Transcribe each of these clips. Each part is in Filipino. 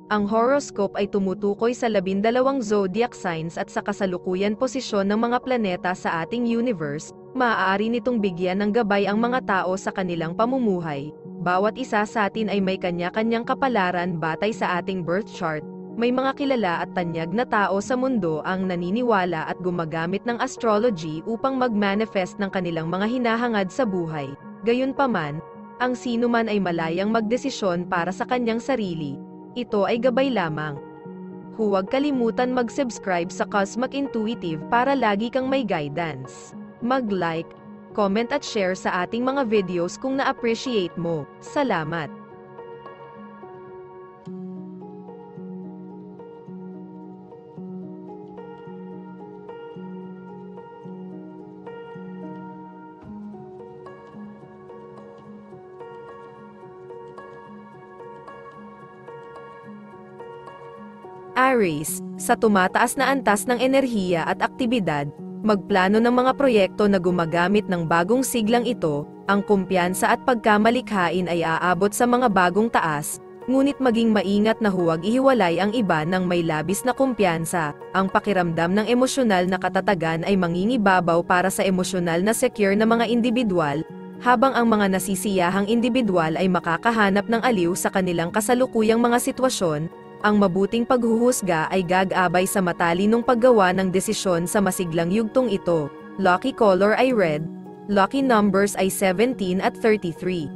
Ang horoscope ay tumutukoy sa 12 zodiac signs at sa kasalukuyan posisyon ng mga planeta sa ating universe. Maaari nitong bigyan ng gabay ang mga tao sa kanilang pamumuhay. Bawat isa sa atin ay may kanya-kanyang kapalaran batay sa ating birth chart. May mga kilala at tanyag na tao sa mundo ang naniniwala at gumagamit ng astrology upang mag-manifest ng kanilang mga hinahangad sa buhay. Gayunpaman, ang sinuman ay malayang magdesisyon para sa kanyang sarili. Ito ay gabay lamang. Huwag kalimutan mag-subscribe sa Cosmic Intuitive para lagi kang may guidance. Mag-like, comment at share sa ating mga videos kung na-appreciate mo. Salamat! Aries, sa tumataas na antas ng enerhiya at aktibidad, magplano ng mga proyekto na gumagamit ng bagong siglang ito, ang kumpiyansa at pagkamalikhain ay aabot sa mga bagong taas, ngunit maging maingat na huwag ihiwalay ang iba ng may labis na kumpiyansa. Ang pakiramdam ng emosyonal na katatagan ay mangingibabaw para sa emosyonal na secure na mga individual, habang ang mga nasisiyahang individual ay makakahanap ng aliw sa kanilang kasalukuyang mga sitwasyon. Ang mabuting paghuhusga ay gagabay sa matalinong paggawa ng desisyon sa masiglang yugtong ito. Lucky color ay red. Lucky numbers ay 17 at 33.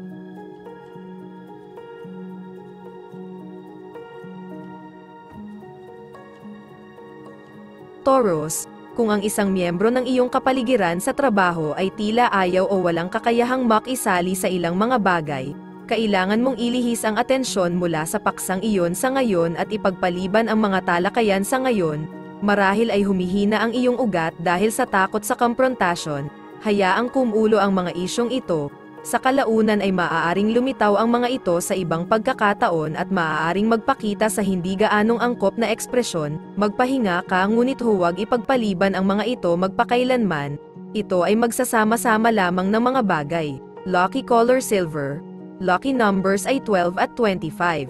Taurus, kung ang isang miyembro ng iyong kapaligiran sa trabaho ay tila ayaw o walang kakayahang makisali sa ilang mga bagay, kailangan mong ilihis ang atensyon mula sa paksang iyon sa ngayon at ipagpaliban ang mga talakayan sa ngayon. Marahil ay humihina ang iyong ugat dahil sa takot sa komprontasyon. Hayaang kumulo ang mga isyong ito. Sa kalaunan ay maaaring lumitaw ang mga ito sa ibang pagkakataon at maaaring magpakita sa hindi gaanong angkop na ekspresyon. Magpahinga ka ngunit huwag ipagpaliban ang mga ito magpakailanman. Ito ay magsasama-sama lamang ng mga bagay. Lucky color silver. Lucky numbers ay 12 at 25.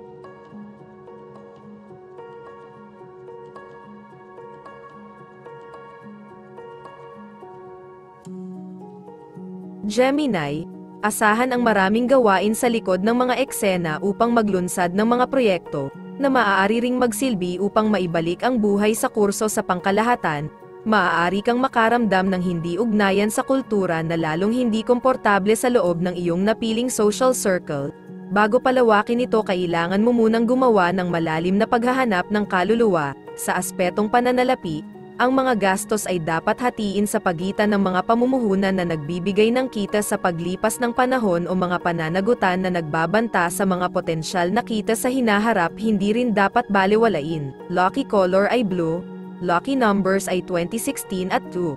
Gemini, asahan ang maraming gawain sa likod ng mga eksena upang maglunsad ng mga proyekto, na maaari ring magsilbi upang maibalik ang buhay sa kurso sa pangkalahatan. Maaari kang makaramdam ng hindi ugnayan sa kultura na lalong hindi komportable sa loob ng iyong napiling social circle. Bago palawakin ito, kailangan mo munang gumawa ng malalim na paghahanap ng kaluluwa. Sa aspetong pananalapi, ang mga gastos ay dapat hatiin sa pagitan ng mga pamumuhunan na nagbibigay ng kita sa paglipas ng panahon o mga pananagutan na nagbabanta sa mga potensyal na kita sa hinaharap. Hindi rin dapat balewalain. Lucky color ay blue. Lucky numbers ay 2016 at 2.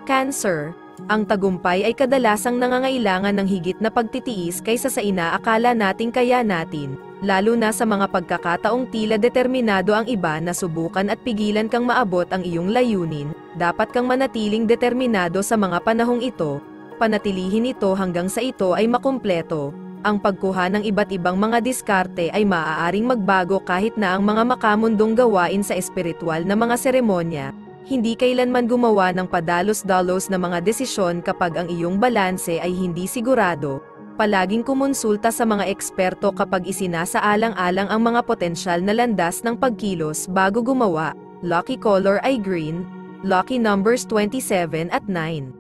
Cancer, ang tagumpay ay kadalasang nangangailangan ng higit na pagtitiis kaysa sa inaakala nating kaya natin, lalo na sa mga pagkakataong tila determinado ang iba na subukan at pigilan kang maabot ang iyong layunin. Dapat kang manatiling determinado sa mga panahong ito. Panatilihin ito hanggang sa ito ay makumpleto. Ang pagkuha ng iba't ibang mga diskarte ay maaaring magbago kahit na ang mga makamundong gawain sa espiritual na mga seremonya. Hindi kailanman gumawa ng padalos-dalos na mga desisyon kapag ang iyong balanse ay hindi sigurado. Palaging kumonsulta sa mga eksperto kapag isinasaalang-alang ang mga potensyal na landas ng pagkilos bago gumawa. Lucky color ay green. Lucky numbers 27 at 9.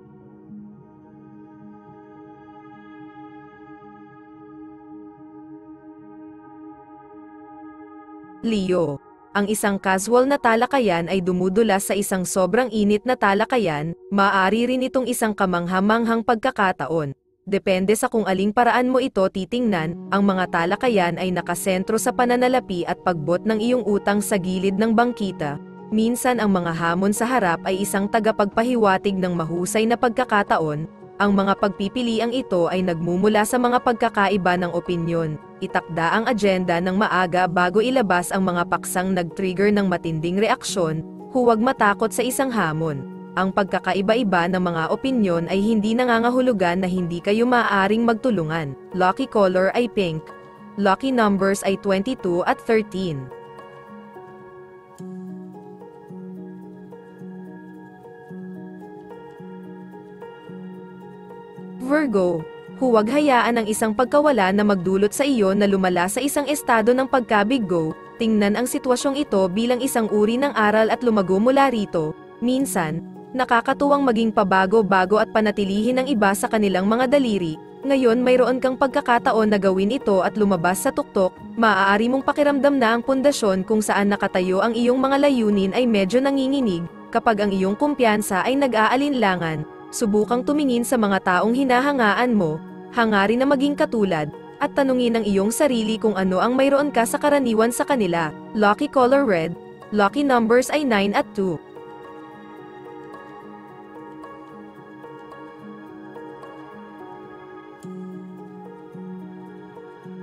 Leo, ang isang casual na talakayan ay dumudulas sa isang sobrang init na talakayan. Maaari rin itong isang kamangha-manghang pagkakataon. Depende sa kung aling paraan mo ito titingnan. Ang mga talakayan ay nakasentro sa pananalapi at pagbot ng iyong utang sa gilid ng bangkita. Minsan ang mga hamon sa harap ay isang tagapagpahiwatig ng mahusay na pagkakataon. Ang mga pagpipiliang ito ay nagmumula sa mga pagkakaiba ng opinyon. Itakda ang agenda ng maaga bago ilabas ang mga paksang nag-trigger ng matinding reaksyon. Huwag matakot sa isang hamon. Ang pagkakaiba-iba ng mga opinyon ay hindi nangangahulugan na hindi kayo maaaring magtulungan. Lucky color ay pink. Lucky numbers ay 22 at 13. Virgo, huwag hayaan ang isang pagkawala na magdulot sa iyo na lumala sa isang estado ng pagkabiggo. Tingnan ang sitwasyong ito bilang isang uri ng aral at lumago mula rito. Minsan, nakakatuwang maging pabago-bago at panatilihin ang iba sa kanilang mga daliri. Ngayon mayroon kang pagkakataon na gawin ito at lumabas sa tuktok. Maaari mong pakiramdam na ang pundasyon kung saan nakatayo ang iyong mga layunin ay medyo nanginginig. Kapag ang iyong kumpiyansa ay nag-aalinlangan, subukang tumingin sa mga taong hinahangaan mo, hangarin na maging katulad, at tanungin ang iyong sarili kung ano ang mayroon ka sa karaniwan sa kanila. Lucky color red. Lucky numbers ay 9 at 2.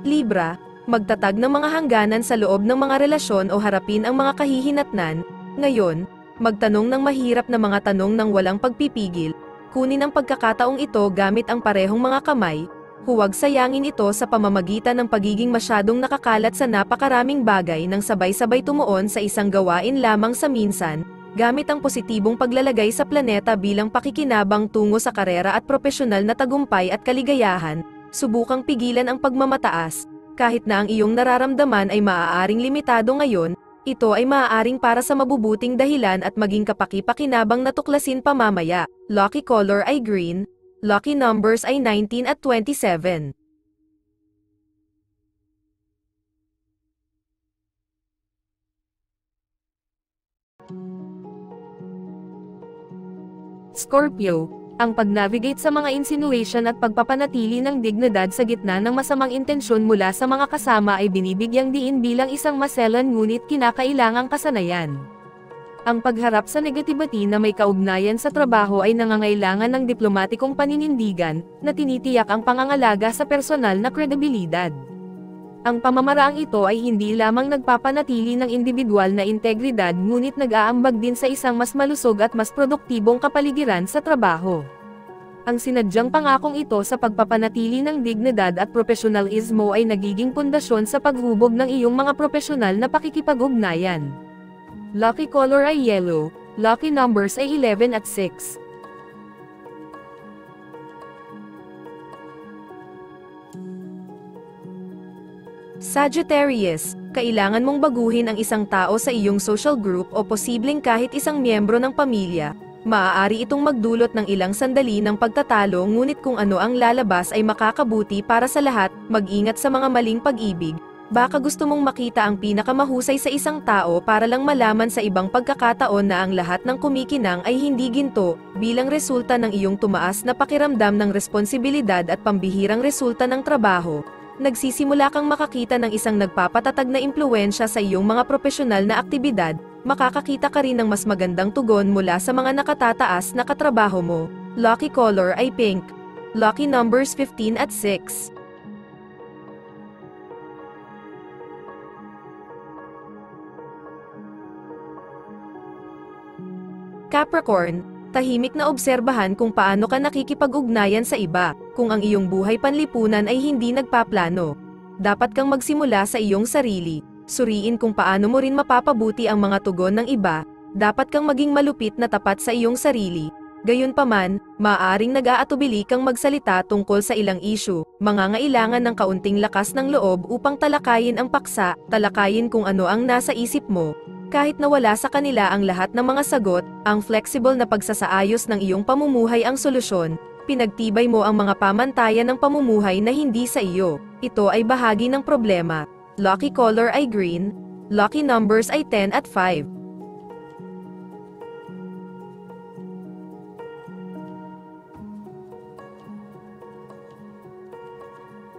Libra, magtatag ng mga hangganan sa loob ng mga relasyon o harapin ang mga kahihinatnan. Ngayon, magtanong ng mahirap na mga tanong ng walang pagpipigil. Kunin ang pagkakataong ito gamit ang parehong mga kamay. Huwag sayangin ito sa pamamagitan ng pagiging masyadong nakakalat sa napakaraming bagay nang sabay-sabay tumuon sa isang gawain lamang sa minsan. Gamit ang positibong paglalagay sa planeta bilang pakikinabang tungo sa karera at propesyonal na tagumpay at kaligayahan. Subukang pigilan ang pagmamataas. Kahit na ang iyong nararamdaman ay maaaring limitado ngayon, ito ay maaaring para sa mabubuting dahilan at maging kapaki-pakinabang na tuklasin pa mamaya. Lucky color ay green. Lucky numbers ay 19 at 27. Scorpio, ang pag-navigate sa mga insinuation at pagpapanatili ng dignidad sa gitna ng masamang intensyon mula sa mga kasama ay binibigyang diin bilang isang maselan ngunit kinakailangang kasanayan. Ang pagharap sa negativity na may kaugnayan sa trabaho ay nangangailangan ng diplomatikong paninindigan, na tinitiyak ang pangangalaga sa personal na kredibilidad. Ang pamamaraang ito ay hindi lamang nagpapanatili ng individual na integridad ngunit nag-aambag din sa isang mas malusog at mas produktibong kapaligiran sa trabaho. Ang sinadyang pangakong ito sa pagpapanatili ng dignidad at profesionalismo ay nagiging pundasyon sa paghubog ng iyong mga profesional na pakikipag-ugnayan. Lucky color ay yellow. Lucky numbers ay 11 at 6. Sagittarius, kailangan mong baguhin ang isang tao sa iyong social group o posibleng kahit isang miyembro ng pamilya. Maaari itong magdulot ng ilang sandali ng pagtatalo ngunit kung ano ang lalabas ay makakabuti para sa lahat. Mag-ingat sa mga maling pag-ibig. Baka gusto mong makita ang pinakamahusay sa isang tao para lang malaman sa ibang pagkakataon na ang lahat ng kumikinang ay hindi ginto, bilang resulta ng iyong tumaas na pakiramdam ng responsibilidad at pambihirang resulta ng trabaho. Nagsisimula kang makakita ng isang nagpapatatag na impluwensya sa iyong mga profesional na aktibidad, makakakita ka rin ng mas magandang tugon mula sa mga nakatataas na katrabaho mo. Lucky color ay pink. Lucky numbers 15 at 6. Capricorn, tahimik na obserbahan kung paano ka nakikipag-ugnayan sa iba. Kung ang iyong buhay panlipunan ay hindi nagpaplano, dapat kang magsimula sa iyong sarili. Suriin kung paano mo rin mapapabuti ang mga tugon ng iba. Dapat kang maging malupit na tapat sa iyong sarili. Gayunpaman, maaaring nag-aatubili kang magsalita tungkol sa ilang issue. Mangangailangan ng kaunting lakas ng loob upang talakayin ang paksa, talakayin kung ano ang nasa isip mo. Kahit na wala sa kanila ang lahat ng mga sagot, ang flexible na pagsasaayos ng iyong pamumuhay ang solusyon. Pinagtibay mo ang mga pamantayan ng pamumuhay na hindi sa iyo. Ito ay bahagi ng problema. Lucky color ay green. Lucky numbers ay 10 at 5.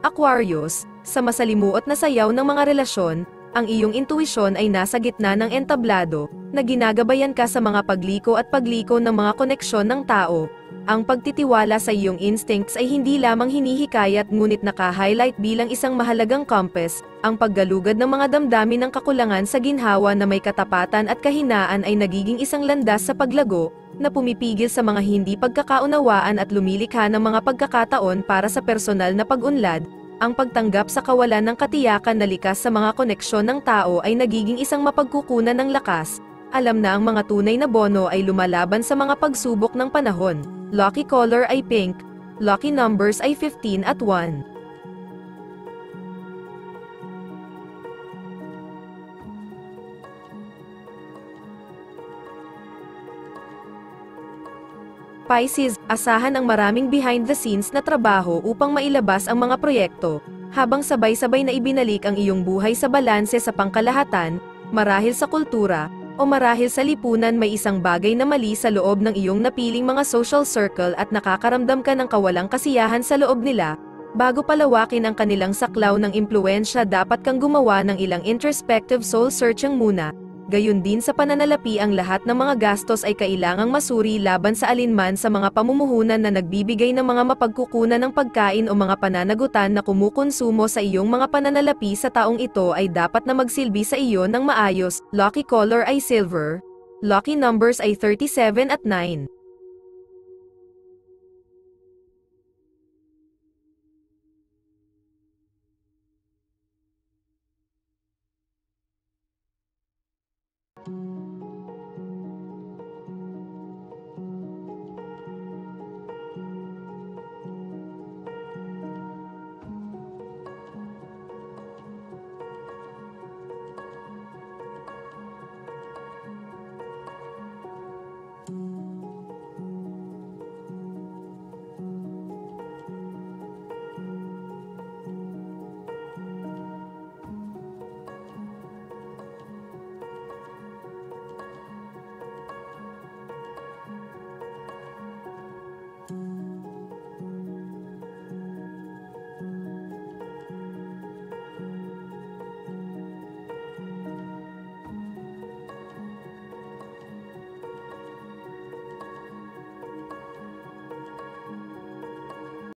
Aquarius, sa masalimuot na sayaw ng mga relasyon, ang iyong intuisyon ay nasa gitna ng entablado. na ginagabayan ka sa mga pagliko at pagliko ng mga koneksyon ng tao. Ang pagtitiwala sa iyong instincts ay hindi lamang hinihikayat ngunit naka-highlight bilang isang mahalagang compass. Ang paggalugad ng mga damdamin ng kakulangan sa ginhawa na may katapatan at kahinaan ay nagiging isang landas sa paglago, na pumipigil sa mga hindi pagkakaunawaan at lumilikha ng mga pagkakataon para sa personal na pag-unlad. Ang pagtanggap sa kawalan ng katiyakan na likas sa mga koneksyon ng tao ay nagiging isang mapagkukunan ng lakas. Alam na ang mga tunay na bono ay lumalaban sa mga pagsubok ng panahon. Lucky color ay pink. Lucky numbers ay 15 at 1. Pisces, asahan ang maraming behind-the-scenes na trabaho upang mailabas ang mga proyekto, habang sabay-sabay na ibinalik ang iyong buhay sa balanse sa pangkalahatan, marahil sa kultura, o marahil sa lipunan may isang bagay na mali sa loob ng iyong napiling mga social circle at nakakaramdam ka ng kawalang kasiyahan sa loob nila. Bago palawakin ang kanilang saklaw ng impluensya dapat kang gumawa ng ilang introspective soul searching muna. Gayun din sa pananalapi ang lahat ng mga gastos ay kailangang masuri laban sa alinman sa mga pamumuhunan na nagbibigay ng mga mapagkukunan ng pagkain o mga pananagutan na kumukonsumo sa iyong mga pananalapi sa taong ito ay dapat na magsilbi sa iyo ng maayos. Lucky color ay silver. Lucky numbers ay 37 at 9.